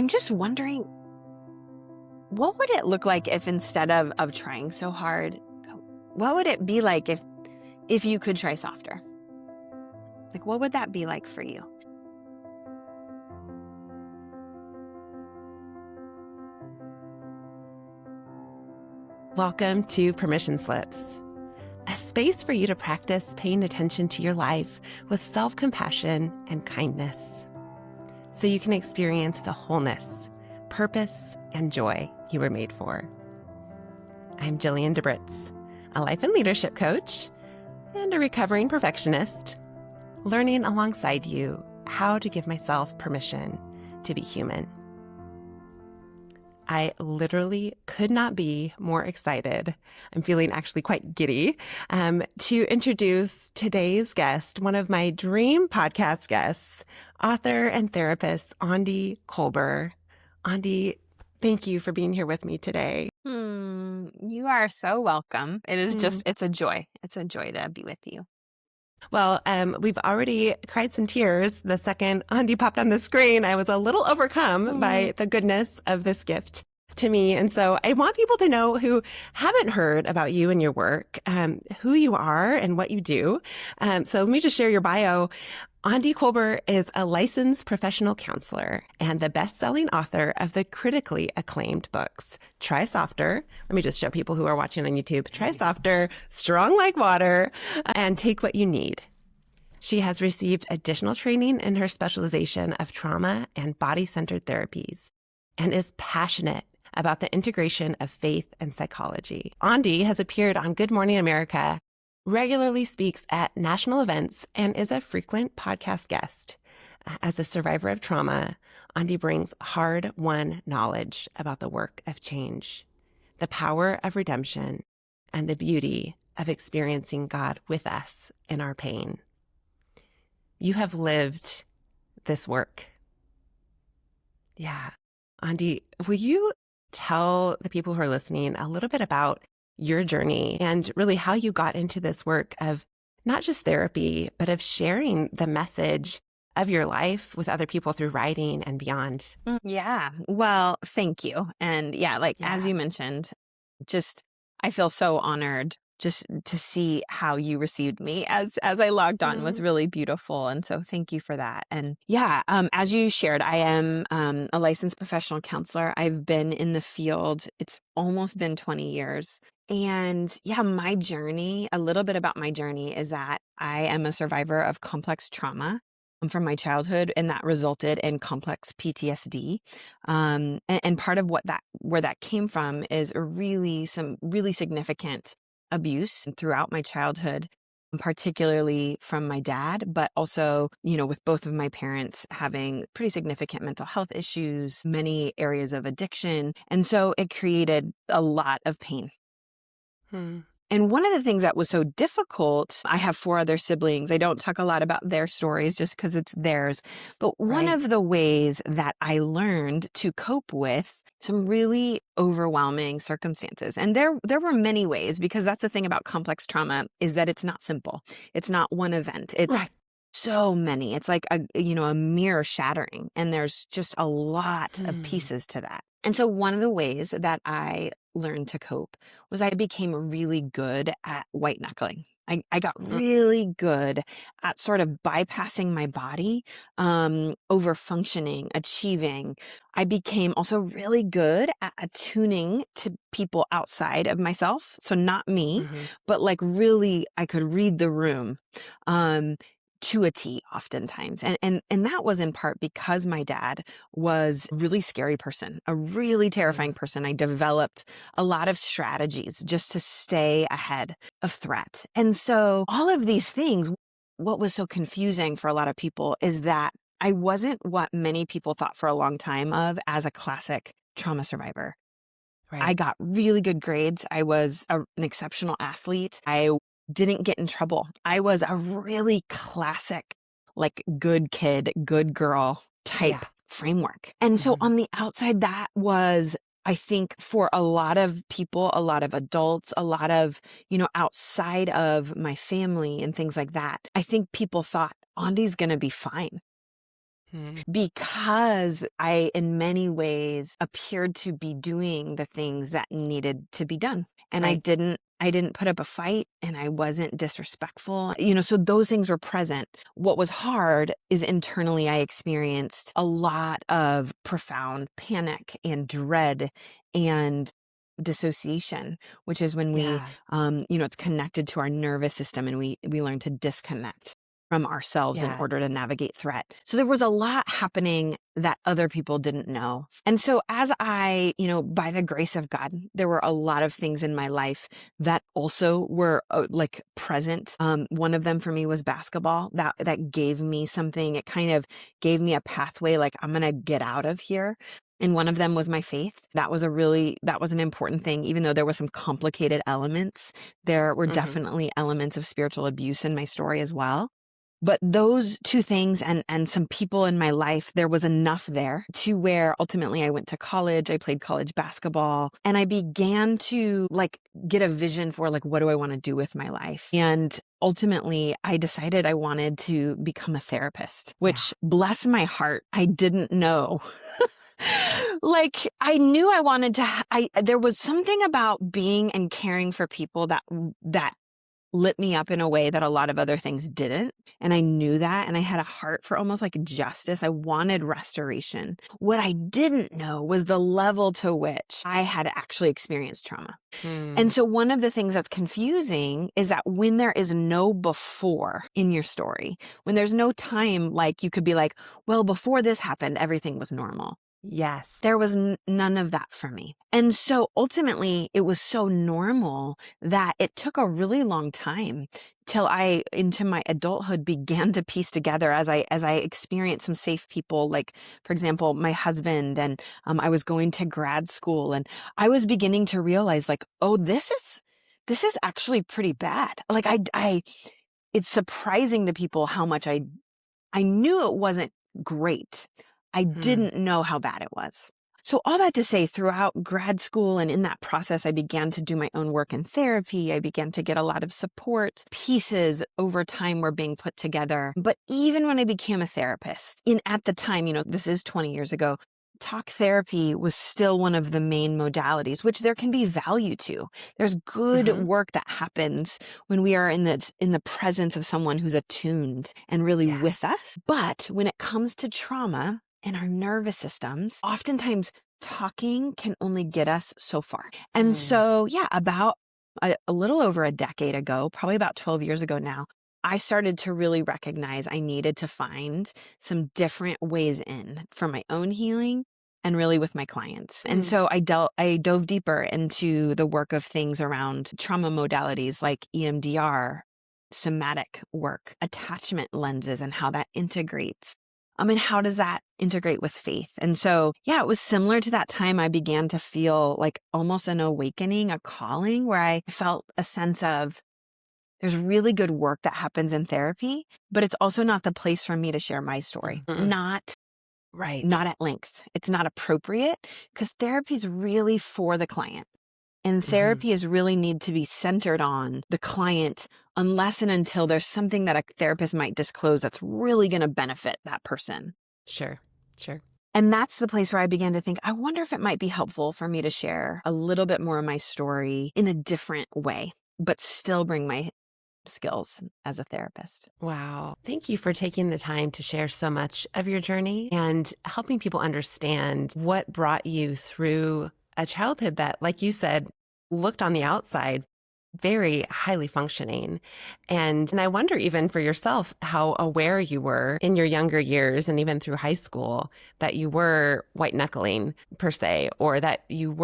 I'm just wondering, what would it look like if instead of trying so hard, what would it be like if you could try softer? Like, what would that be like for you? Welcome to Permission Slips, a space for you to practice paying attention to your life with self-compassion and kindness, so you can experience the wholeness, purpose, and joy you were made for. I'm Jillian DeBritz, a life and leadership coach and a recovering perfectionist, learning alongside you how to give myself permission to be human. I literally could not be more excited. I'm feeling actually quite giddy to introduce today's guest, one of my dream podcast guests, author and therapist, Aundi Kolber. Aundi, thank you for being here with me today. You are so welcome. It is it's a joy. It's a joy to be with you. Well, we've already cried some tears. The second Aundi popped on the screen, I was a little overcome by the goodness of this gift to me. And so I want people to know who haven't heard about you and your work, who you are and what you do. So let me just share your bio. Aundi Kolber is a licensed professional counselor and the best-selling author of the critically acclaimed books, Try Softer. Let me just show people who are watching on YouTube. Try Softer, Strong Like Water, and Take What You Need. She has received additional training in her specialization of trauma and body-centered therapies and is passionate about the integration of faith and psychology. Aundi has appeared on Good Morning America, regularly speaks at national events, and is a frequent podcast guest. As a survivor of trauma, Aundi brings hard-won knowledge about the work of change, the power of redemption, and the beauty of experiencing God with us in our pain. You have lived this work. Yeah. Aundi, will you tell the people who are listening a little bit about your journey and really how you got into this work of not just therapy, but of sharing the message of your life with other people through writing and beyond? Yeah. Well, thank you. And as you mentioned, I feel so honored just to see how you received me as I logged on was really beautiful. And so thank you for that. And as you shared, I am a licensed professional counselor. I've been in the field. It's almost been 20 years. And my journey, a little bit about my journey is that I am a survivor of complex trauma from my childhood, and that resulted in complex PTSD. And part of where that came from is some really significant abuse throughout my childhood, particularly from my dad, but also, with both of my parents having pretty significant mental health issues, many areas of addiction. And so it created a lot of pain. And one of the things that was so difficult, I have 4 other siblings. I don't talk a lot about their stories just because it's theirs. But one of the ways that I learned to cope with some really overwhelming circumstances, and there were many ways, because that's the thing about complex trauma is that it's not simple. It's not one event. It's so many. It's like a mirror shattering, and there's just a lot of pieces to that. And so one of the ways that I learned to cope was I became really good at white-knuckling. I got really good at sort of bypassing my body, over functioning, achieving. I became also really good at attuning to people outside of myself. So not me, but really I could read the room. To a T oftentimes. And that was in part because my dad was a really scary person, a really terrifying person. I developed a lot of strategies just to stay ahead of threat. And so all of these things, what was so confusing for a lot of people is that I wasn't what many people thought for a long time of as a classic trauma survivor. I got really good grades. I was an exceptional athlete. I didn't get in trouble. I was a really classic, good kid, good girl type framework. And so on the outside, that was, I think, for a lot of people, a lot of adults, a lot of, outside of my family and things like that, I think people thought Aundi's going to be fine. Mm. because I, in many ways, appeared to be doing the things that needed to be done. And Right. I didn't put up a fight and I wasn't disrespectful. So those things were present. What was hard is internally I experienced a lot of profound panic and dread and dissociation, which is when we, Yeah. it's connected to our nervous system and we learn to disconnect from ourselves in Yeah. order to navigate threat. So there was a lot happening that other people didn't know. And so as I, by the grace of God, there were a lot of things in my life that also were like present. One of them for me was basketball. That gave me something. It kind of gave me a pathway, like I'm going to get out of here. And one of them was my faith. That was an important thing, even though there were some complicated elements. There were Hmm. definitely elements of spiritual abuse in my story as well. But those two things and some people in my life, there was enough there to where ultimately I went to college. I played college basketball and I began to get a vision for what do I want to do with my life? And ultimately I decided I wanted to become a therapist, Yeah. which bless my heart, I didn't know. I knew I wanted to, there was something about being and caring for people that lit me up in a way that a lot of other things didn't. And I knew that. And I had a heart for almost like justice. I wanted restoration. What I didn't know was the level to which I had actually experienced trauma. And Mm. so one of the things that's confusing is that when there is no before in your story, when there's no time, you could be like, well, before this happened, everything was normal. Yes. There was none of that for me. And so ultimately it was so normal that it took a really long time till I, into my adulthood, began to piece together as I experienced some safe people, like, for example, my husband, and I was going to grad school and I was beginning to realize oh, this is actually pretty bad. It's surprising to people how much I knew it wasn't great. I Mm. didn't know how bad it was. So all that to say, throughout grad school and in that process, I began to do my own work in therapy. I began to get a lot of support. Pieces over time were being put together. But even when I became a therapist, at the time, this is 20 years ago, talk therapy was still one of the main modalities, which there can be value to. There's good Hmm. work that happens when we are in the presence of someone who's attuned and really Yeah. with us. But when it comes to trauma and our nervous systems, oftentimes talking can only get us so far. And Mm. so, yeah, about a little over a decade ago, probably about 12 years ago now, I started to really recognize I needed to find some different ways in for my own healing and really with my clients. And Mm. so I dove deeper into the work of things around trauma modalities like EMDR, somatic work, attachment lenses, and how that integrates. And how does that integrate with faith? And so, yeah, it was similar to that time I began to feel like almost an awakening, a calling, where I felt a sense of there's really good work that happens in therapy, but it's also not the place for me to share my story. Mhm. Not Right. not at length. It's not appropriate because therapy is really for the client. And Hmm. therapy is really need to be centered on the client unless and until there's something that a therapist might disclose that's really going to benefit that person. Sure. Sure. And that's the place where I began to think, I wonder if it might be helpful for me to share a little bit more of my story in a different way, but still bring my skills as a therapist. Wow. Thank you for taking the time to share so much of your journey and helping people understand what brought you through a childhood that, like you said, looked on the outside very highly functioning. And I wonder even for yourself how aware you were in your younger years and even through high school that you were white knuckling per se, or that you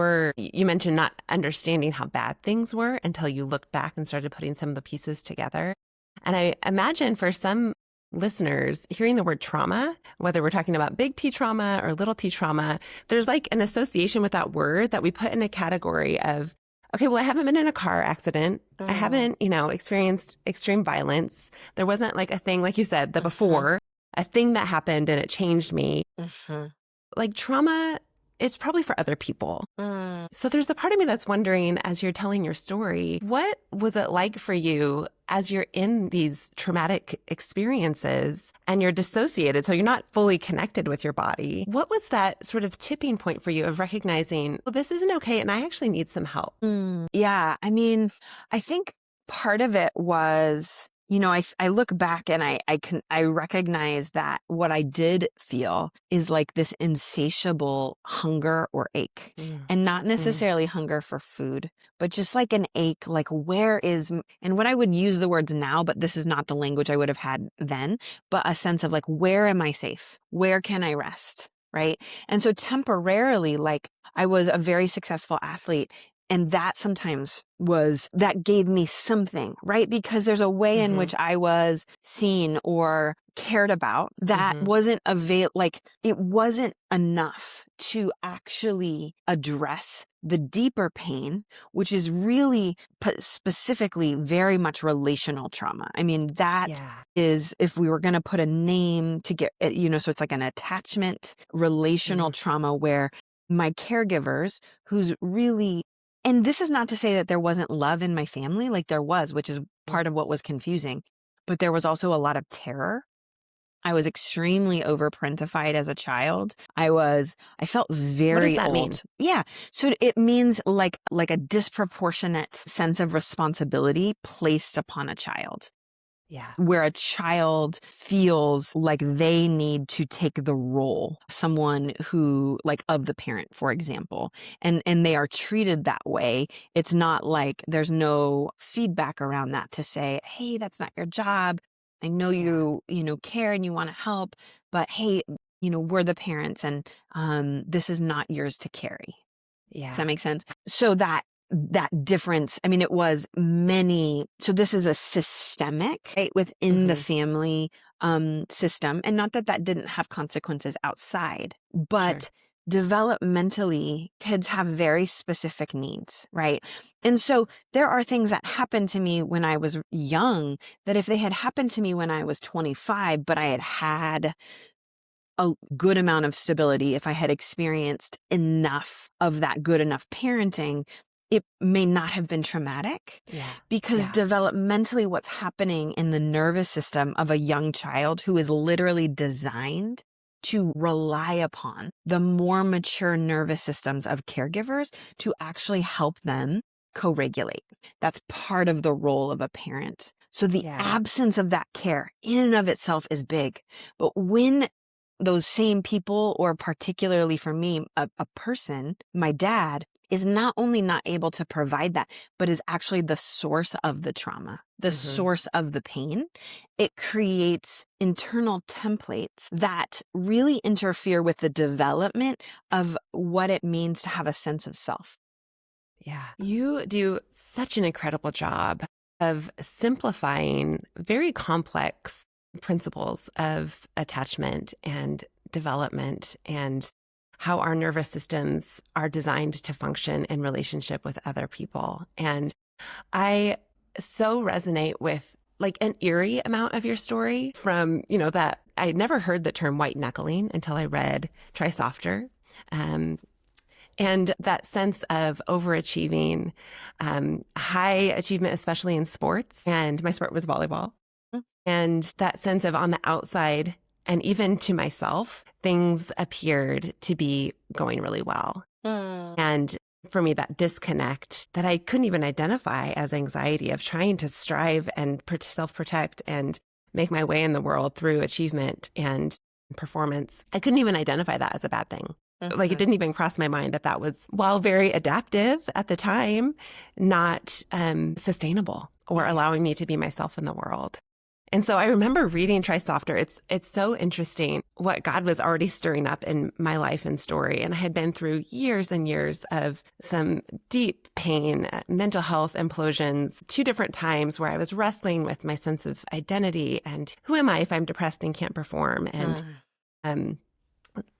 mentioned not understanding how bad things were until you looked back and started putting some of the pieces together. And I imagine for some listeners hearing the word trauma, whether we're talking about big T trauma or little T trauma, there's like an association with that word that we put in a category of, okay, well, I haven't been in a car accident. I haven't, experienced extreme violence. There wasn't like a thing, like you said, the Mhm, before, a thing that happened and it changed me. mhm, Like trauma, it's probably for other people. mm, So there's the part of me that's wondering, as you're telling your story, what was it like for you as you're in these traumatic experiences and you're dissociated, so you're not fully connected with your body, what was that sort of tipping point for you of recognizing, well, this isn't okay and I actually need some help? Yeah. I mean, I think part of it was, I look back and I recognize that what I did feel is like this insatiable hunger or ache, Mm. and not necessarily hunger for food, but just like an ache, like and what I would use the words now, but this is not the language I would have had then, but a sense of like, where am I safe? Where can I rest? Right. And so temporarily, like I was a very successful athlete. And that sometimes that gave me something, right? Because there's a way in which I was seen or cared about that wasn't like it wasn't enough to actually address the deeper pain, which is really specifically very much relational trauma. I mean, that is, if we were going to put a name to get it, so it's like an attachment relational trauma where my caregivers who's really, and this is not to say that there wasn't love in my family, like there was, which is part of what was confusing, but there was also a lot of terror. I was extremely overparentified as a child. I felt very What does that old. mean? Yeah. So it means like a disproportionate sense of responsibility placed upon a child. Yeah. Where a child feels like they need to take the role, someone who, like, of the parent, for example, and they are treated that way. It's not like there's no feedback around that to say, hey, that's not your job. I know you care and you want to help, but hey, we're the parents and this is not yours to carry. Yeah. Does that make sense? So that difference, I mean, it was so this is a systemic, right, within the family system. And not that didn't have consequences outside, but developmentally, kids have very specific needs, right? And so there are things that happened to me when I was young that if they had happened to me when I was 25, but I had a good amount of stability, if I had experienced enough of that good enough parenting, it may not have been traumatic. Because developmentally, what's happening in the nervous system of a young child who is literally designed to rely upon the more mature nervous systems of caregivers to actually help them co-regulate. That's part of the role of a parent. So the absence of that care in and of itself is big. But when those same people, or particularly for me, a person, my dad, is not only not able to provide that, but is actually the source of the trauma, the source of the pain, it creates internal templates that really interfere with the development of what it means to have a sense of self. Yeah. You do such an incredible job of simplifying very complex principles of attachment and development and how our nervous systems are designed to function in relationship with other people. And I so resonate with like an eerie amount of your story from, that I had never heard the term white-knuckling until I read Try Softer. And that sense of overachieving, high achievement, especially in sports. And my sport was volleyball. And that sense of on the outside, and even to myself, things appeared to be going really well. And for me, that disconnect that I couldn't even identify as anxiety of trying to strive and self-protect and make my way in the world through achievement and performance. I couldn't even identify that as a bad thing. Like it didn't even cross my mind that was, while very adaptive at the time, not sustainable or allowing me to be myself in the world. And so I remember reading Try Softer. It's so interesting what God was already stirring up in my life and story. And I had been through years and years of some deep pain, mental health implosions, 2 different times where I was wrestling with my sense of identity and who am I if I'm depressed and can't perform? And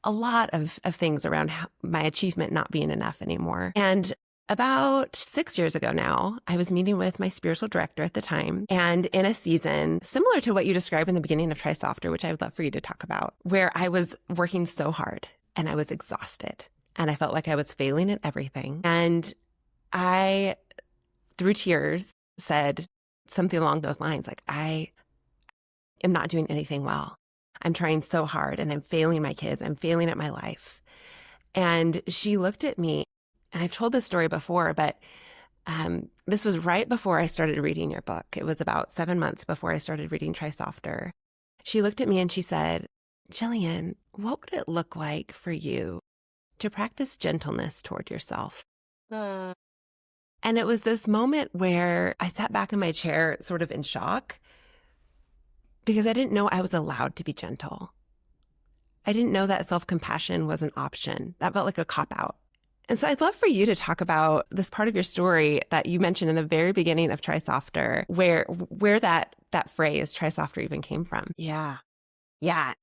a lot of things around my achievement not being enough anymore. And about 6 years ago now, I was meeting with my spiritual director at the time, and in a season similar to what you described in the beginning of Try Softer, which I would love for you to talk about, where I was working so hard and I was exhausted and I felt like I was failing at everything. And I, through tears, said, something along those lines. Like, I am not doing anything well. I'm trying so hard and I'm failing my kids. I'm failing at my life. And she looked at me, and I've told this story before, but this was right before I started reading your book. It was about 7 months before I started reading Try Softer. She looked at me and she said, Jillian, what would it look like for you to practice gentleness toward yourself? And it was this moment where I sat back in my chair sort of in shock because I didn't know I was allowed to be gentle. I didn't know that self-compassion was an option. That felt like a cop-out. And so I'd love for you to talk about this part of your story that you mentioned in the very beginning of Try Softer, where that phrase, Try Softer, even came from. Yeah. Yeah.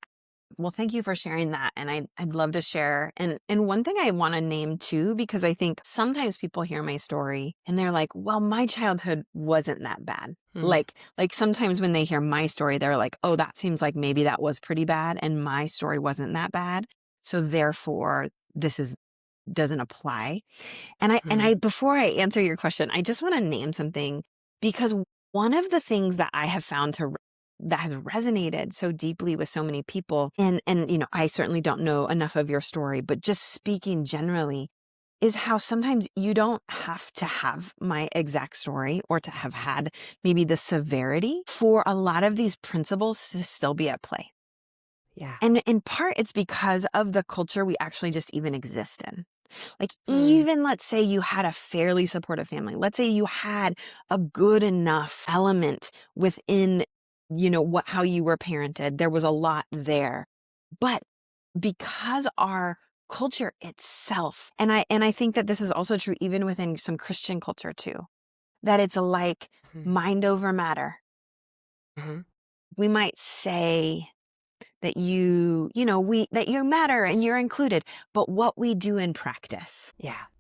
Well, thank you for sharing that. And I'd love to share. And one thing I want to name too, because I think sometimes people hear my story and they're like, well, my childhood wasn't that bad. Like sometimes when they hear my story, they're like, oh, that seems like maybe that was pretty bad. And my story wasn't that bad. So therefore, doesn't apply. And I before I answer your question, I just want to name something, because one of the things that I have found that has resonated so deeply with so many people, and I certainly don't know enough of your story, but just speaking generally, is how sometimes you don't have to have my exact story or to have had maybe the severity for a lot of these principles to still be at play. Yeah. And in part, it's because of the culture we actually just even exist in. Like, even let's say you had a fairly supportive family. Let's say you had a good enough element within, how you were parented. There was a lot there. But because our culture itself, and I think that this is also true even within some Christian culture too, that it's like mind over matter. We might say that that you matter and you're included. But what we do in practice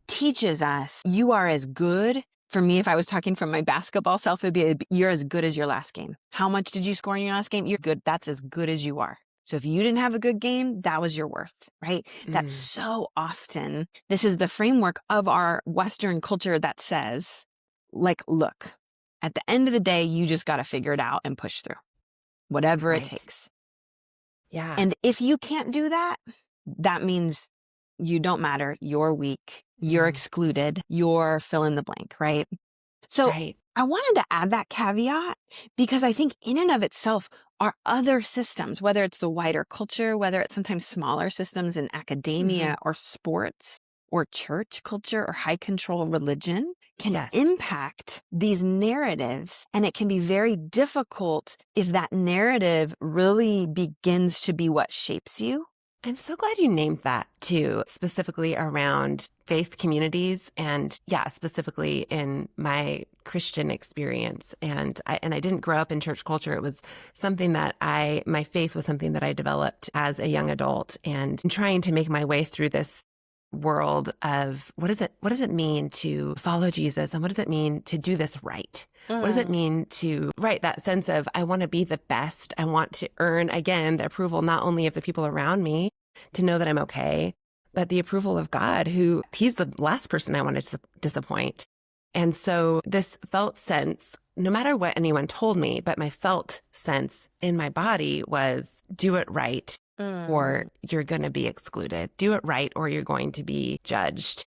teaches us you are as good. For me, if I was talking from my basketball self, it'd be you're as good as your last game. How much did you score in your last game? You're good. That's as good as you are. So if you didn't have a good game, that was your worth, right? That's so often, this is the framework of our Western culture that says, like, look, at the end of the day, you just got to figure it out and push through, whatever it takes. Yeah. And if you can't do that, that means you don't matter. You're weak. You're excluded. You're fill in the blank, right? So I wanted to add that caveat because I think in and of itself are other systems, whether it's the wider culture, whether it's sometimes smaller systems in academia or sports or church culture or high control religion, can impact these narratives. And it can be very difficult if that narrative really begins to be what shapes you. I'm so glad you named that too, specifically around faith communities and specifically in my Christian experience. And I didn't grow up in church culture. It was something that my faith was something that I developed as a young adult, and trying to make my way through this world of what does it mean to follow Jesus, and what does it mean to do this right? What does it mean to, that sense of I want to be the best. I want to earn, again, the approval not only of the people around me to know that I'm okay, but the approval of God, who he's the last person I wanted to disappoint. And so this felt sense, no matter what anyone told me, but my felt sense in my body was do it right or you're going to be excluded. Do it right or you're going to be judged.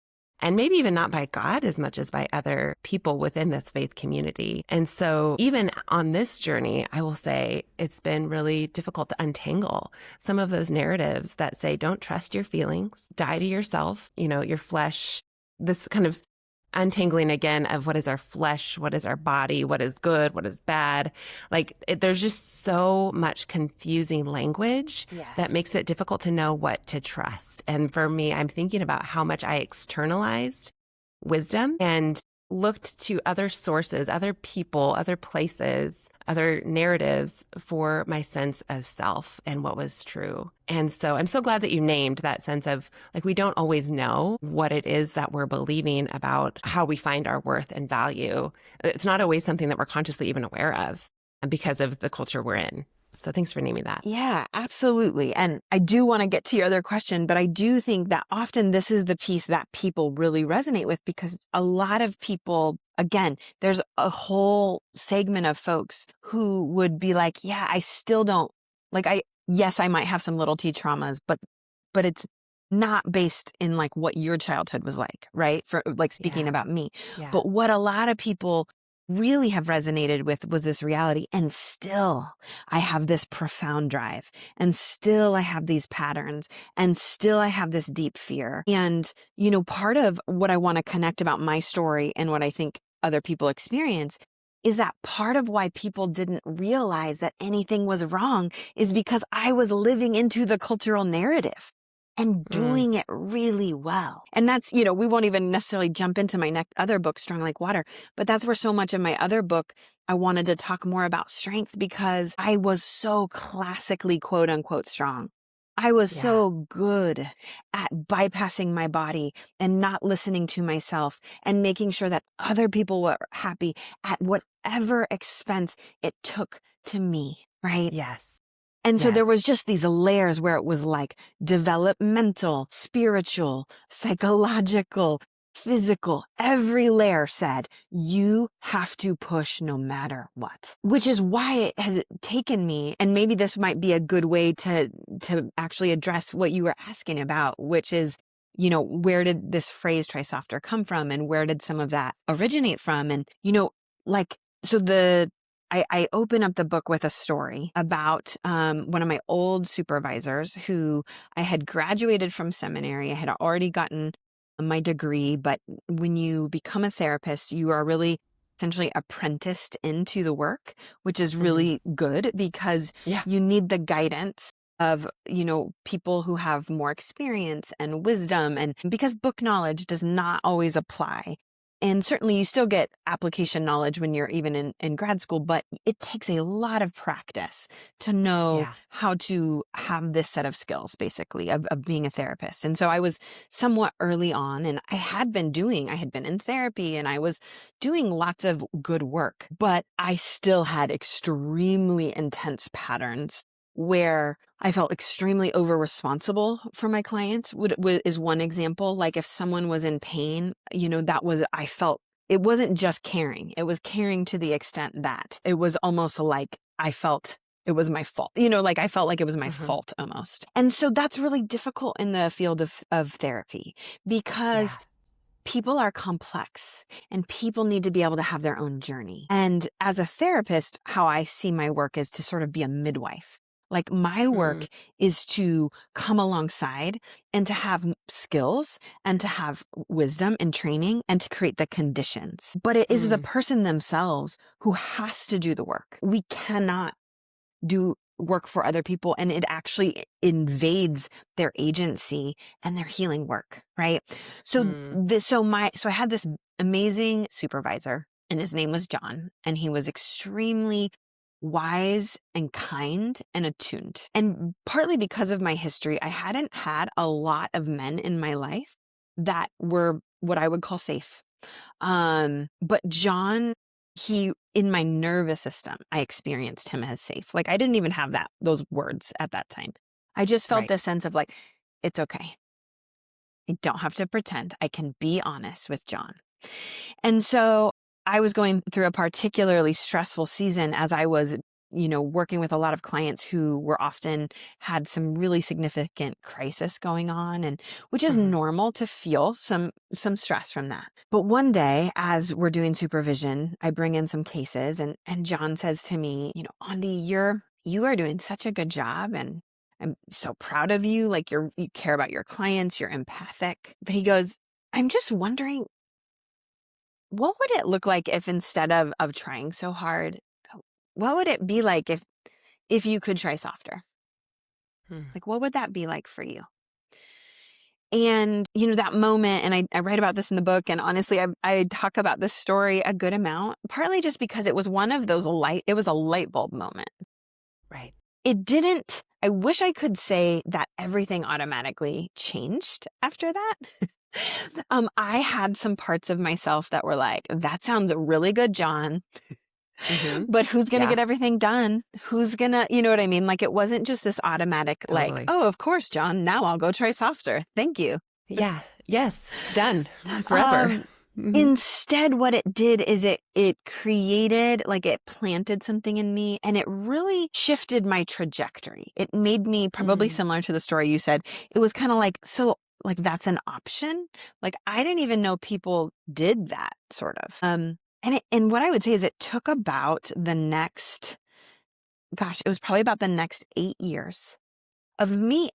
And maybe even not by God as much as by other people within this faith community. And so even on this journey, I will say it's been really difficult to untangle some of those narratives that say, don't trust your feelings, die to yourself, your flesh, this kind of untangling again of what is our flesh, what is our body, what is good, what is bad. There's just so much confusing language that makes it difficult to know what to trust. And for me, I'm thinking about how much I externalized wisdom and looked to other sources, other people, other places, other narratives for my sense of self and what was true. And so I'm so glad that you named that sense of we don't always know what it is that we're believing about how we find our worth and value. It's not always something that we're consciously even aware of because of the culture we're in. So thanks for naming that. Yeah, absolutely. And I do want to get to your other question, but I do think that often this is the piece that people really resonate with, because a lot of people, again, there's a whole segment of folks who would be like, yeah, I still don't like, yes, I might have some little T traumas, but it's not based in like what your childhood was like, right? For like speaking Yeah. about me. Yeah. But what a lot of people really have resonated with was this reality. And still I have this profound drive, and still I have these patterns, and still I have this deep fear. And, part of what I want to connect about my story and what I think other people experience is that part of why people didn't realize that anything was wrong is because I was living into the cultural narrative and Mm. doing it really well. And that's, we won't even necessarily jump into my next other book, Strong Like Water, but that's where so much of my other book, I wanted to talk more about strength, because I was so classically quote unquote strong. I was Yeah. so good at bypassing my body and not listening to myself and making sure that other people were happy at whatever expense it took to me, right? Yes. And so there Yes. was just these layers where it was like developmental, spiritual, psychological, physical. Every layer said, you have to push no matter what, which is why it has taken me. And maybe this might be a good way to actually address what you were asking about, which is, where did this phrase try softer come from? And where did some of that originate from? And, so I open up the book with a story about one of my old supervisors who I had graduated from seminary. I had already gotten my degree, but when you become a therapist, you are really essentially apprenticed into the work, which is Hmm. really good because Yeah. you need the guidance of, people who have more experience and wisdom, and because book knowledge does not always apply. And certainly you still get application knowledge when you're even in grad school, but it takes a lot of practice to know Yeah. how to have this set of skills, basically, of being a therapist. And so I was somewhat early on, and I had been in therapy, and I was doing lots of good work, but I still had extremely intense patterns where I felt extremely over responsible for my clients is one example. Like if someone was in pain, I felt it wasn't just caring. It was caring to the extent that it was almost like I felt it was my fault. Like I felt like it was my Hmm. fault almost. And so that's really difficult in the field of therapy, because Yeah. people are complex and people need to be able to have their own journey. And as a therapist, how I see my work is to sort of be a midwife. Like my Mm. work is to come alongside and to have skills and to have wisdom and training and to create the conditions. But it is the Mm. person themselves who has to do the work. We cannot do work for other people, and it actually invades their agency and their healing work, right? So Mm. so I had this amazing supervisor, and his name was John, and he was extremely wise and kind and attuned. And partly because of my history, I hadn't had a lot of men in my life that were what I would call safe. But John, in my nervous system, I experienced him as safe. Like I didn't even have those words at that time. I just felt Right. this sense of like, it's okay. I don't have to pretend. I can be honest with John. And so I was going through a particularly stressful season as I was, working with a lot of clients who were often had some really significant crisis going on, and which is Hmm. normal to feel some stress from that. But one day as we're doing supervision, I bring in some cases, and John says to me, Aundi, you are doing such a good job, and I'm so proud of you. Like you care about your clients, you're empathic. But he goes, I'm just wondering, what would it look like if instead of trying so hard, what would it be like if you could try softer? Hmm. Like, what would that be like for you? And, that moment, and I write about this in the book, and honestly, I talk about this story a good amount, partly just because it was one of those it was a light bulb moment. Right. I wish I could say that everything automatically changed after that. I had some parts of myself that were like, that sounds really good, John. Hmm. But who's going to Yeah, get everything done? Who's going to, you know what I mean? Like it wasn't just this automatic, like, totally. oh, of course, John, now I'll go try softer. Thank you. Yeah. Yes. Done forever. Um, Hmm. Instead, what it did is it created, like it planted something in me and it really shifted my trajectory. It made me probably Mm. similar to the story you said. It was kind of like, so like that's an option. Like I didn't even know people did that sort of. And what I would say is it took about the next, gosh, it was probably about the next 8 years of me,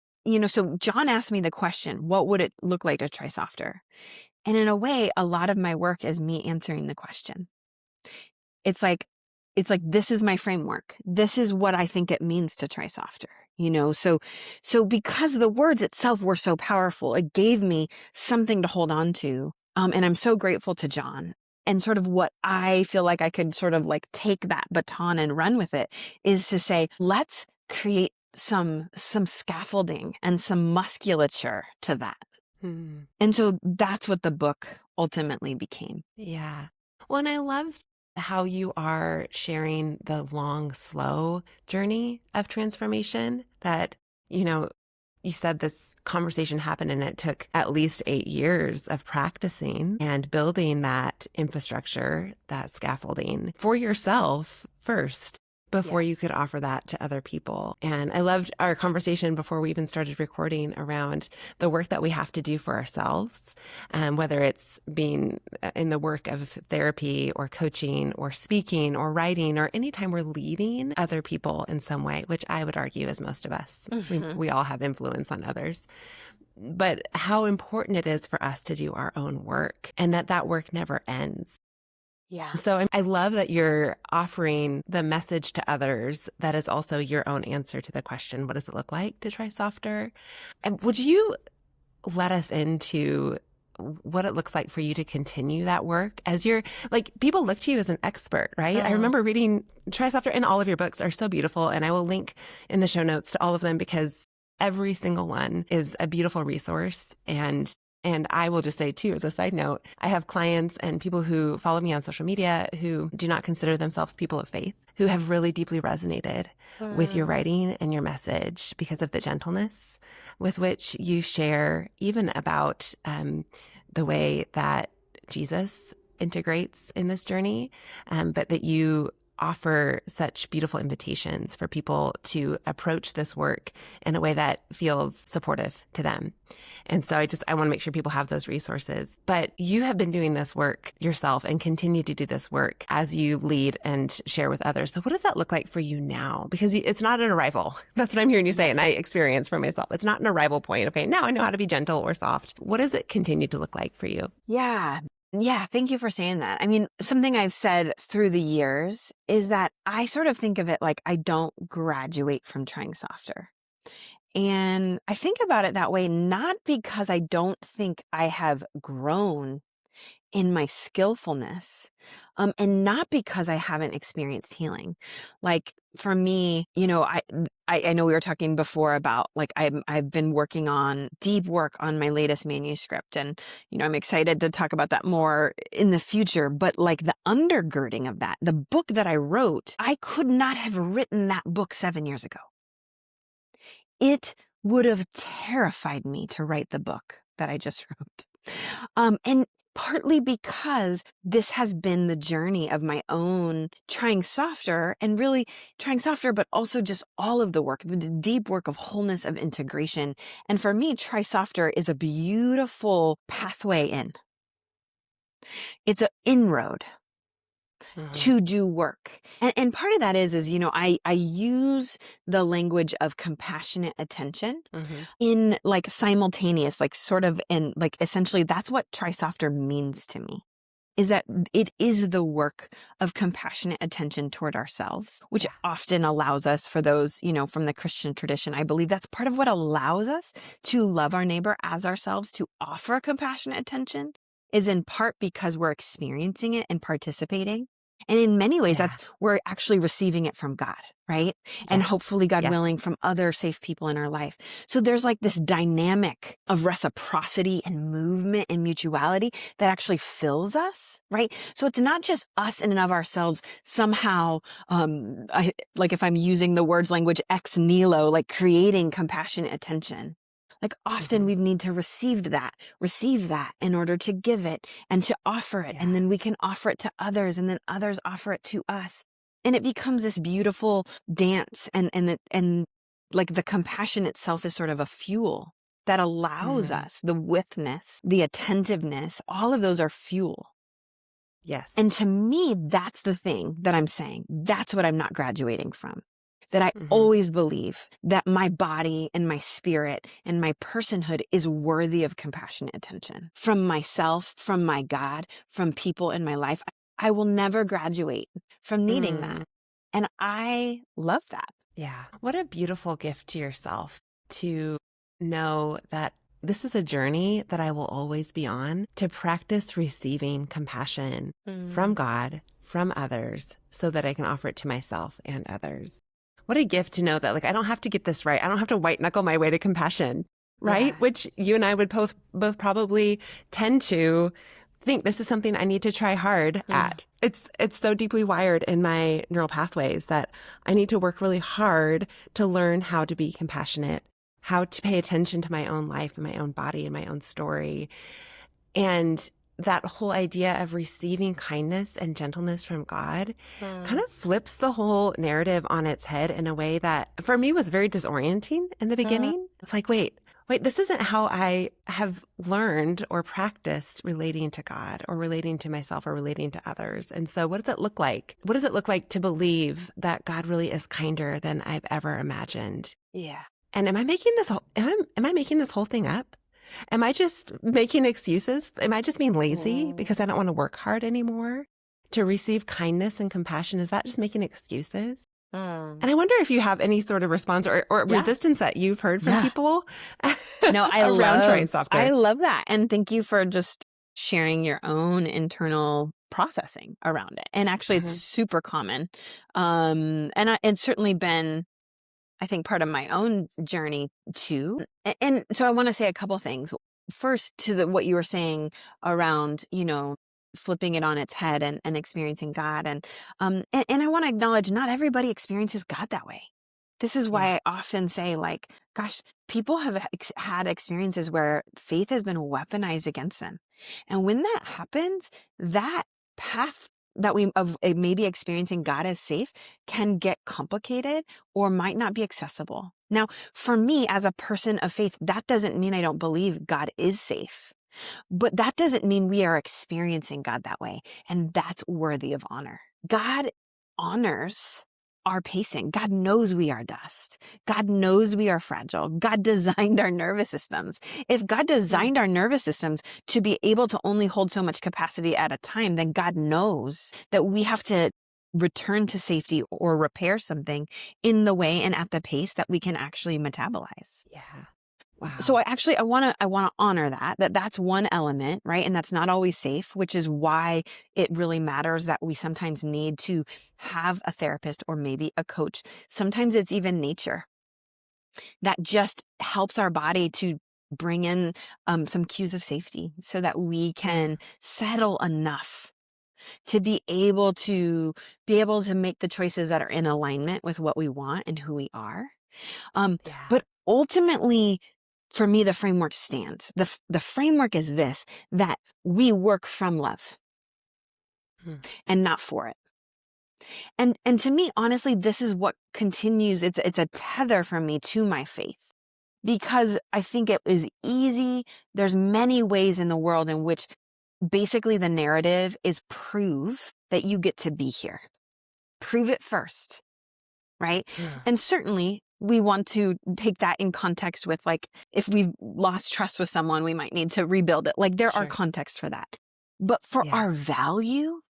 so John asked me the question, what would it look like to try softer? And in a way, a lot of my work is me answering the question. It's like, this is my framework. This is what I think it means to try softer. So because the words itself were so powerful, it gave me something to hold on to. And I'm so grateful to John. And sort of what I feel like I could sort of like take that baton and run with it is to say, let's create some scaffolding and some musculature to that. Hmm. And so that's what the book ultimately became. Yeah. Well, and I love how you are sharing the long, slow journey of transformation that, you know, you said this conversation happened and it took at least 8 years of practicing and building that infrastructure, that scaffolding for yourself first before you Yes. could offer that to other people. And I loved our conversation before we even started recording around the work that we have to do for ourselves, whether it's being in the work of therapy or coaching or speaking or writing or anytime we're leading other people in some way, which I would argue is most of us. Mm-hmm. We all have influence on others. But how important it is for us to do our own work and that work never ends. Yeah. So I love that you're offering the message to others that is also your own answer to the question, what does it look like to try softer? And would you let us into what it looks like for you to continue that work as you're like, people look to you as an expert, right? I Oh, remember reading Try Softer, and all of your books are so beautiful. And I will link in the show notes to all of them because every single one is a beautiful resource. And I will just say too, as a side note, I have clients and people who follow me on social media who do not consider themselves people of faith, who have really deeply resonated with your mm, writing and your message because of the gentleness with which you share even about the way that Jesus integrates in this journey, but that you offer such beautiful invitations for people to approach this work in a way that feels supportive to them. And so I want to make sure people have those resources. But you have been doing this work yourself and continue to do this work as you lead and share with others. So what does that look like for you now? Because it's not an arrival. That's what I'm hearing you say. yeah. And I experience for myself. It's not an arrival point. Okay, now I know how to be gentle or soft. What does it continue to look like for you? Yeah. Yeah. Thank you for saying that. I mean, something I've said through the years is that I sort of think of it like I don't graduate from trying softer. And I think about it that way, not because I don't think I have grown in my skillfulness, and not because I haven't experienced healing. Like for me, I know we were talking before about like I've been working on deep work on my latest manuscript, and I'm excited to talk about that more in the future. But like the undergirding of that, the book that I wrote, I could not have written that book 7 years ago. It would have terrified me to write the book that I just wrote. And partly because this has been the journey of my own trying softer and really trying softer, but also just all of the work, the deep work of wholeness, of integration. And for me, try softer is a beautiful pathway in. It's an inroad Mm-hmm. to do work. And part of that is, I use the language of compassionate attention Mm-hmm. in like simultaneous, like sort of, and like essentially that's what try softer means to me. Is that it is the work of compassionate attention toward ourselves, which Yeah. often allows us, for those, from the Christian tradition, I believe that's part of what allows us to love our neighbor as ourselves, to offer compassionate attention, is in part because we're experiencing it and participating. And in many ways, Yeah. that's we're actually receiving it from God, right? And Yes. hopefully, God Yes. willing, from other safe people in our life. So there's like this dynamic of reciprocity and movement and mutuality that actually fills us, right? So it's not just us in and of ourselves somehow, like if I'm using the words language ex nihilo, like creating compassionate attention. Like often Hmm. we need to receive that in order to give it and to offer it. Yeah. And then we can offer it to others and then others offer it to us. And it becomes this beautiful dance and like the compassion itself is sort of a fuel that allows Mm. us the witness, the attentiveness, all of those are fuel. Yes. And to me, that's the thing that I'm saying. That's what I'm not graduating from. That I Hmm. always believe that my body and my spirit and my personhood is worthy of compassionate attention from myself, from my God, from people in my life. I will never graduate from needing that. Mm. And I love that. Yeah. What a beautiful gift to yourself to know that this is a journey that I will always be on to practice receiving compassion from God, from others, so that I can offer it to myself and others. What a gift to know that, like, I don't have to get this right. I don't have to white knuckle my way to compassion, right? Yeah. Which you and I would both probably tend to think this is something I need to try hard Mm. at. It's so deeply wired in my neural pathways that I need to work really hard to learn how to be compassionate, how to pay attention to my own life and my own body and my own story. And that whole idea of receiving kindness and gentleness from God kind of flips the whole narrative on its head in a way that for me was very disorienting in the beginning. Of like, wait, this isn't how I have learned or practiced relating to God or relating to myself or relating to others. And so what does it look like? What does it look like to believe that God really is kinder than I've ever imagined? Yeah. And am I making this am I making this whole thing up? Am I just making excuses? Am I just being lazy Mm. because I don't want to work hard anymore to receive kindness and compassion? Is that just making excuses? Mm. And I wonder if you have any sort of response or Yeah. resistance that you've heard from Yeah. people No, around trying softer. I love that. And thank you for just sharing your own internal processing around it. And actually it's Uh-huh. super common. It's certainly been, I think, part of my own journey too. And so I want to say a couple things. First, to what you were saying around, flipping it on its head and experiencing God. And I want to acknowledge not everybody experiences God that way. This is why Yeah. I often say, like, gosh, people have had experiences where faith has been weaponized against them. And when that happens, that path that we of maybe experiencing God as safe can get complicated or might not be accessible. Now, for me as a person of faith, that doesn't mean I don't believe God is safe. But that doesn't mean we are experiencing God that way. And that's worthy of honor. God honors our pacing. God knows we are dust. God knows we are fragile. God designed our nervous systems. If God Mm. designed our nervous systems to be able to only hold so much capacity at a time, then God knows that we have to return to safety or repair something in the way and at the pace that we can actually metabolize. Yeah. So Wow. I want to honor that's one element, right? And that's not always safe, which is why it really matters that we sometimes need to have a therapist or maybe a coach. Sometimes it's even nature that just helps our body to bring in some cues of safety so that we Yeah. can settle enough to be able to make the choices that are in alignment with what we want and who we are. Yeah. But ultimately, for me, the framework stands. The framework is this, that we work from love Mm. and not for it. And to me, honestly, this is what continues. It's a tether for me to my faith. Because I think it is easy. There's many ways in the world in which basically the narrative is prove that you get to be here. Prove it first. Right? Yeah. And certainly we want to take that in context with, like, if we've lost trust with someone, we might need to rebuild it. Like, there are Sure. contexts for that. But for Yeah. our value,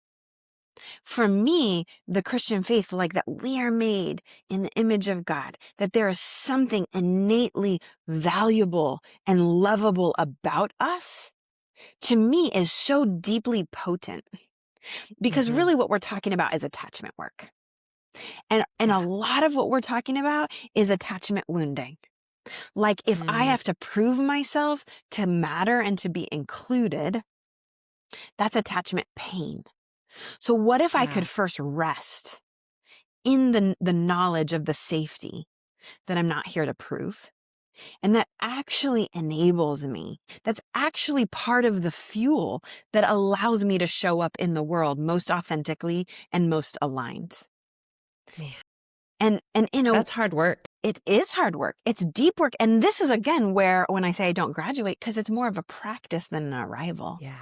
for me, the Christian faith, like that we are made in the image of God, that there is something innately valuable and lovable about us, to me is so deeply potent Because Mm-hmm. really what we're talking about is attachment work. And a Yeah. lot of what we're talking about is attachment wounding. Like if I Mm, have to prove myself to matter and to be included, that's attachment pain. So what if I could yeah. first rest in the knowledge of the safety that I'm not here to prove? And that actually enables me. That's actually part of the fuel that allows me to show up in the world most authentically and most aligned. Man, And that's hard work. it is hard work. It's deep work. And this is again where when I say I don't graduate, because it's more of a practice than an arrival. Yeah.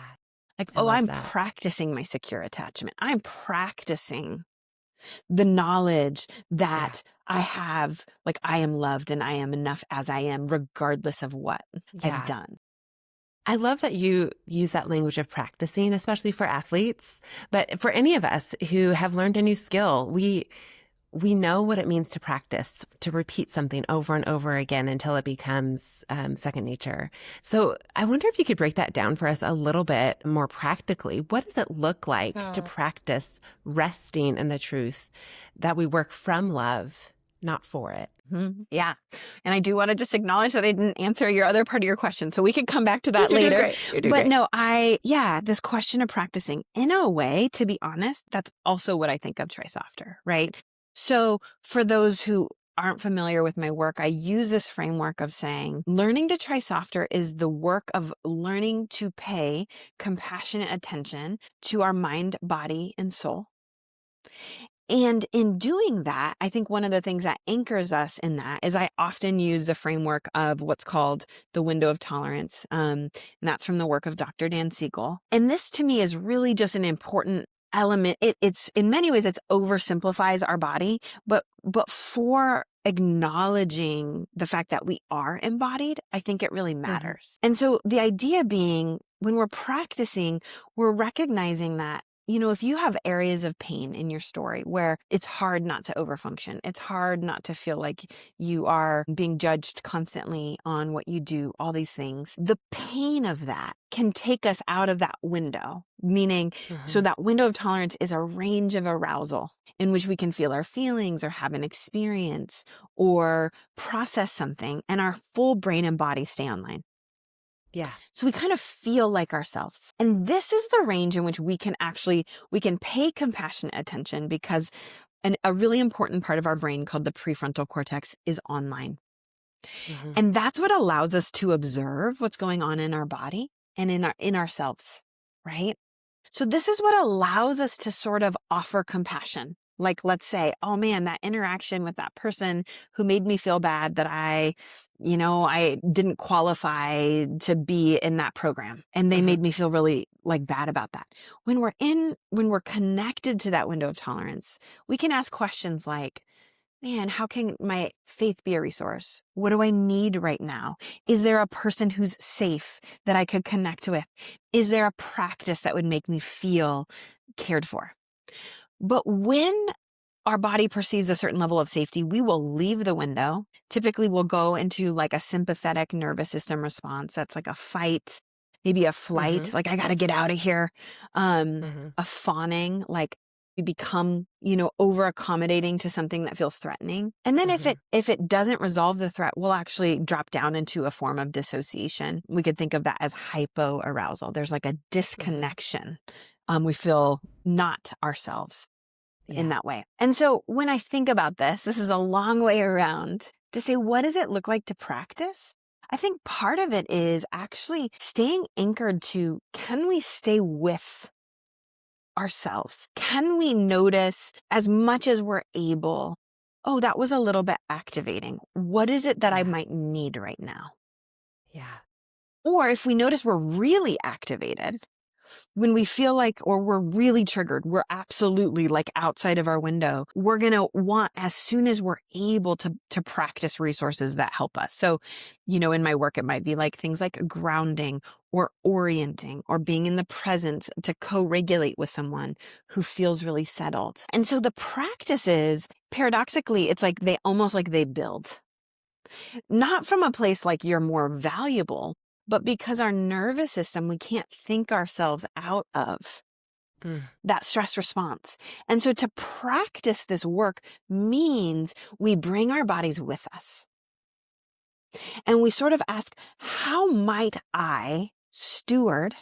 Like, I oh, love I'm that. practicing my secure attachment. I'm practicing the knowledge Yeah. that I have, like, I am loved and I am enough as I am, regardless of what I've Yeah. done. I love that you use that language of practicing, especially for athletes. But for any of us who have learned a new skill, we know what it means to practice, to repeat something over and over again until it becomes second nature. So I wonder if you could break that down for us a little bit more practically. What does it look like to practice resting in the truth that we work from love, not for it? Yeah. And I do want to just acknowledge that I didn't answer your other part of your question. So we could come back to that You're doing later. great. You're doing But great. no, this question of practicing in a way, to be honest, that's also what I think of Try Softer, right? So for those who aren't familiar with my work, I use this framework of saying learning to try softer is the work of learning to pay compassionate attention to our mind, body, and soul. And in doing that, I think one of the things that anchors us in that is I often use the framework of what's called the window of tolerance. And that's from the work of Dr. Dan Siegel. And this to me is really just an important element. It's in many ways, it's oversimplifies our body, but for acknowledging the fact that we are embodied, I think it really Mm-hmm. matters. And so the idea being when we're practicing, we're recognizing that if you have areas of pain in your story where it's hard not to overfunction, it's hard not to feel like you are being judged constantly on what you do, all these things, the pain of that can take us out of that window, meaning, so Mm-hmm. that window of tolerance is a range of arousal in which we can feel our feelings or have an experience or process something, and our full brain and body stay online. Yeah. So we kind of feel like ourselves. And this is the range in which we can pay compassionate attention because a really important part of our brain called the prefrontal cortex is online. Mm-hmm. And that's what allows us to observe what's going on in our body and in ourselves, right? So this is what allows us to sort of offer compassion. Like, let's say, oh man, that interaction with that person who made me feel bad that I didn't qualify to be in that program. And they Mm-hmm. made me feel really like bad about that. When we're connected to that window of tolerance, we can ask questions like, man, how can my faith be a resource? What do I need right now? Is there a person who's safe that I could connect with? Is there a practice that would make me feel cared for? But when our body perceives a certain level of safety, we will leave the window. Typically, we'll go into like a sympathetic nervous system response. That's like a fight, maybe a Mm-hmm. flight, like I got to get out of here. Mm-hmm. A fawning, like we become, over accommodating to something that feels threatening. And then Mm-hmm. if it doesn't resolve the threat, we'll actually drop down into a form of dissociation. We could think of that as hypoarousal. There's like a Mm-hmm. disconnection. We feel not ourselves in Yeah. that way. And so when I think about this is a long way around to say, what does it look like to practice? I think part of it is actually staying anchored to, can we stay with ourselves? Can we notice as much as we're able? Oh, that was a little bit activating. What is it that I Yeah. might need right now? Yeah. Or if we notice we're really activated, when we feel like, or we're really triggered, we're absolutely like outside of our window, we're going to want, as soon as we're able to practice resources that help us. So, in my work, it might be like things like grounding or orienting or being in the present to co-regulate with someone who feels really settled. And so the practices, paradoxically, it's like they build. Not from a place like you're more valuable, but because our nervous system, we can't think ourselves out of. that stress response. And so to practice this work means we bring our bodies with us. And we sort of ask, how might I steward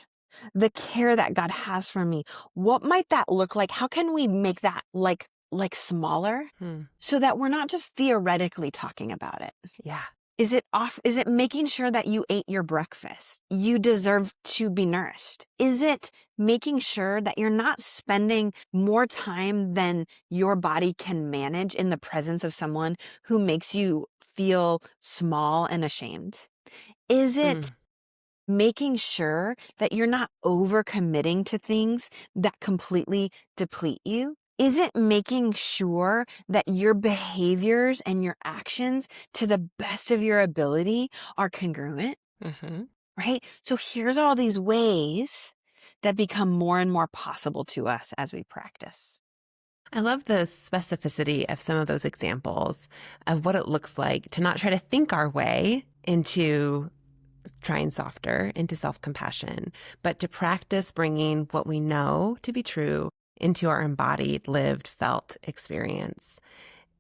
the care that God has for me? What might that look like? How can we make that like smaller so that we're not just theoretically talking about it? Yeah. Is it making sure that you ate your breakfast? You deserve to be nourished. Is it making sure that you're not spending more time than your body can manage in the presence of someone who makes you feel small and ashamed? Is it making sure that you're not overcommitting to things that completely deplete you? Is it making sure that your behaviors and your actions, to the best of your ability, are congruent? Right? So here's all these ways that become more and more possible to us as we practice. I love the specificity of some of those examples of what it looks like to not try to think our way into trying softer, into self-compassion, but to practice bringing what we know to be true into our embodied, lived, felt experience.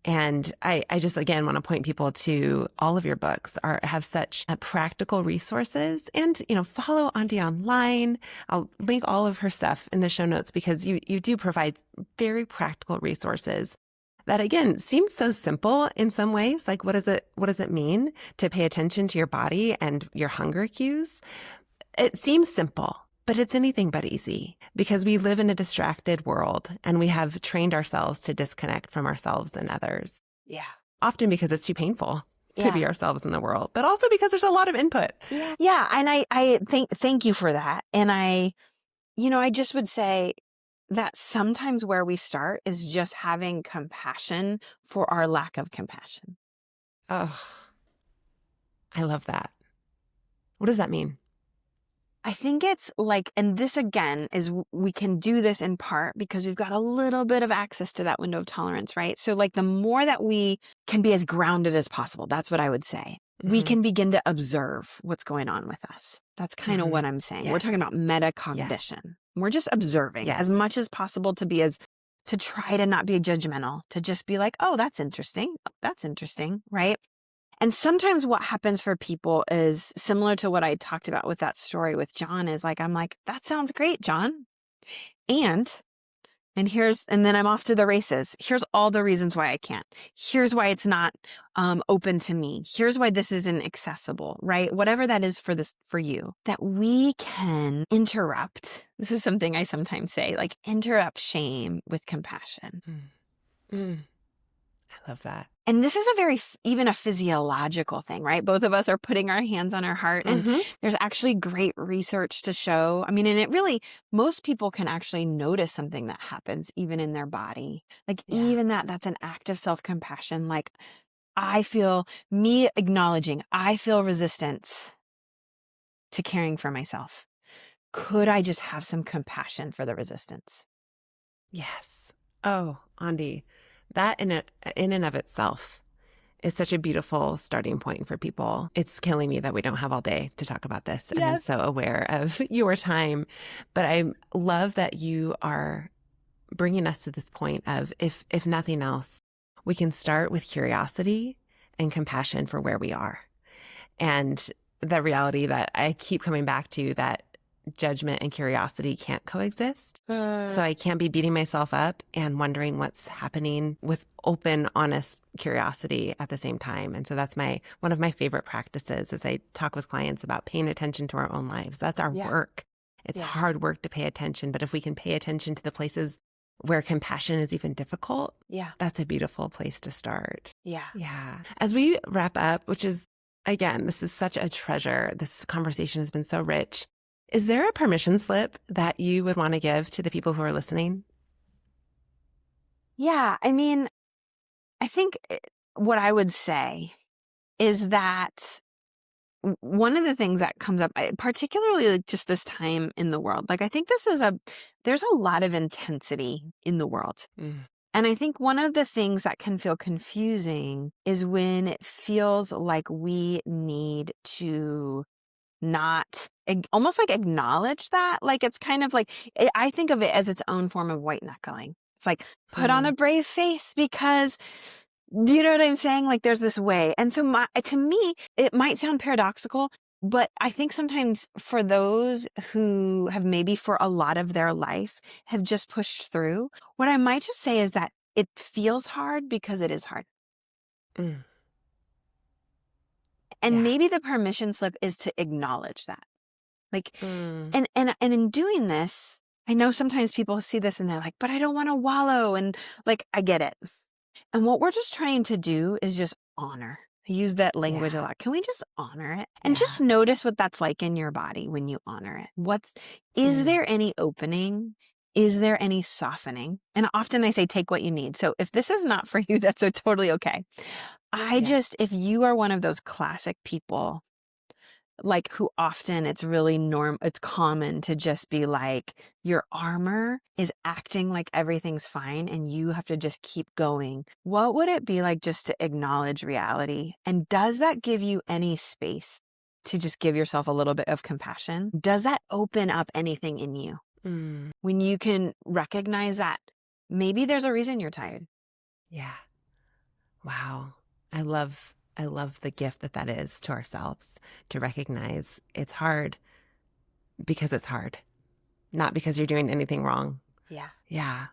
And I just, again, want to point people to all of your books have such practical resources, and, follow Aundi online. I'll link all of her stuff in the show notes because you do provide very practical resources that, again, seems so simple in some ways. Like, what does it mean to pay attention to your body and your hunger cues? It seems simple, but it's anything but easy because we live in a distracted world and we have trained ourselves to disconnect from ourselves and others. Yeah. Often because it's too painful to be ourselves in the world, but also because there's a lot of input. Yeah. Yeah. And I thank you for that. And I just would say that sometimes where we start is just having compassion for our lack of compassion. Oh, I love that. What does that mean? I think it's like, and this again is, we can do this in part because we've got a little bit of access to that window of tolerance, right? So like the more that we can be as grounded as possible, that's what I would say. We can begin to observe what's going on with us. That's kind of what I'm saying. We're talking about metacognition. Yes. We're just observing as much as possible to try to not be judgmental, to just be like, oh, that's interesting. That's interesting, right? And sometimes what happens for people is similar to what I talked about with that story with John, is like, I'm like, that sounds great, John. And then I'm off to the races. Here's all the reasons why I can't. Here's why it's not open to me. Here's why this isn't accessible, right? Whatever that is for you, that we can interrupt. This is something I sometimes say, like interrupt shame with compassion. I love that. And this is even a physiological thing, right? Both of us are putting our hands on our heart, and there's actually great research to show. I mean, and it really, most people can actually notice something that happens even in their body. Like even that's an act of self-compassion. Like I feel resistance to caring for myself. Could I just have some compassion for the resistance? Yes. Oh, Aundi, that in and of itself is such a beautiful starting point for people. It's killing me that we don't have all day to talk about this. And I'm so aware of your time. But I love that you are bringing us to this point of, if nothing else, we can start with curiosity and compassion for where we are. And the reality that I keep coming back to, that judgment and curiosity can't coexist. So I can't be beating myself up and wondering what's happening with open, honest curiosity at the same time. And so that's one of my favorite practices as I talk with clients about paying attention to our own lives. That's our work. It's hard work to pay attention, but if we can pay attention to the places where compassion is even difficult, that's a beautiful place to start. Yeah. As we wrap up, which is, again, this is such a treasure. This conversation has been so rich. Is there a permission slip that you would want to give to the people who are listening? Yeah. I mean, I think what I would say is that one of the things that comes up, particularly just this time in the world, like I think there's a lot of intensity in the world. And I think one of the things that can feel confusing is when it feels like we need to not almost like acknowledge that. Like it's kind of like, I think of it as its own form of white knuckling. It's like, put on a brave face because, do you know what I'm saying? Like there's this way. And so to me, it might sound paradoxical, but I think sometimes for those who have maybe for a lot of their life have just pushed through, what I might just say is that it feels hard because it is hard. Mm. And Yeah. maybe the permission slip is to acknowledge that. Like, Mm. and in doing this, I know sometimes people see this and they're like, but I don't want to wallow. And like, I get it. And what we're just trying to do is just honor. I use that language a Yeah. lot. Can we just honor it? And Yeah. just notice what that's like in your body when you honor it. Is there any opening? Is there any softening? And often I say, take what you need. So if this is not for you, that's so totally okay. If you are one of those classic people, like who often it's common to just be like, your armor is acting like everything's fine and you have to just keep going. What would it be like just to acknowledge reality? And does that give you any space to just give yourself a little bit of compassion? Does that open up anything in you? When you can recognize that maybe there's a reason you're tired. Yeah. Wow. I love the gift that is to ourselves, to recognize it's hard because it's hard, not because you're doing anything wrong. Yeah. Yeah.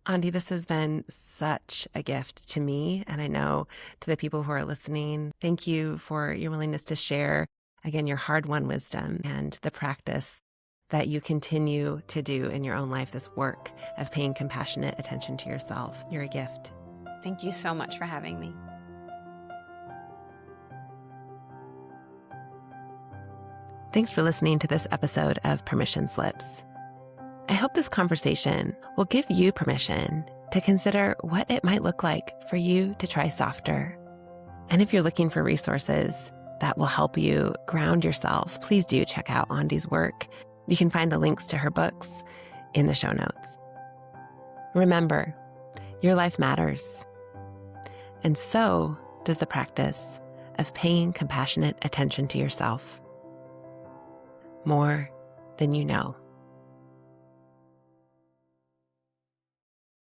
Aundi, this has been such a gift to me, and I know to the people who are listening. Thank you for your willingness to share, again, your hard-won wisdom and the practice that you continue to do in your own life, this work of paying compassionate attention to yourself. You're a gift. Thank you so much for having me. Thanks for listening to this episode of Permission Slips. I hope this conversation will give you permission to consider what it might look like for you to try softer. And if you're looking for resources that will help you ground yourself, please do check out Aundi's work. You can find the links to her books in the show notes. Remember, your life matters. And so does the practice of paying compassionate attention to yourself. More than you know.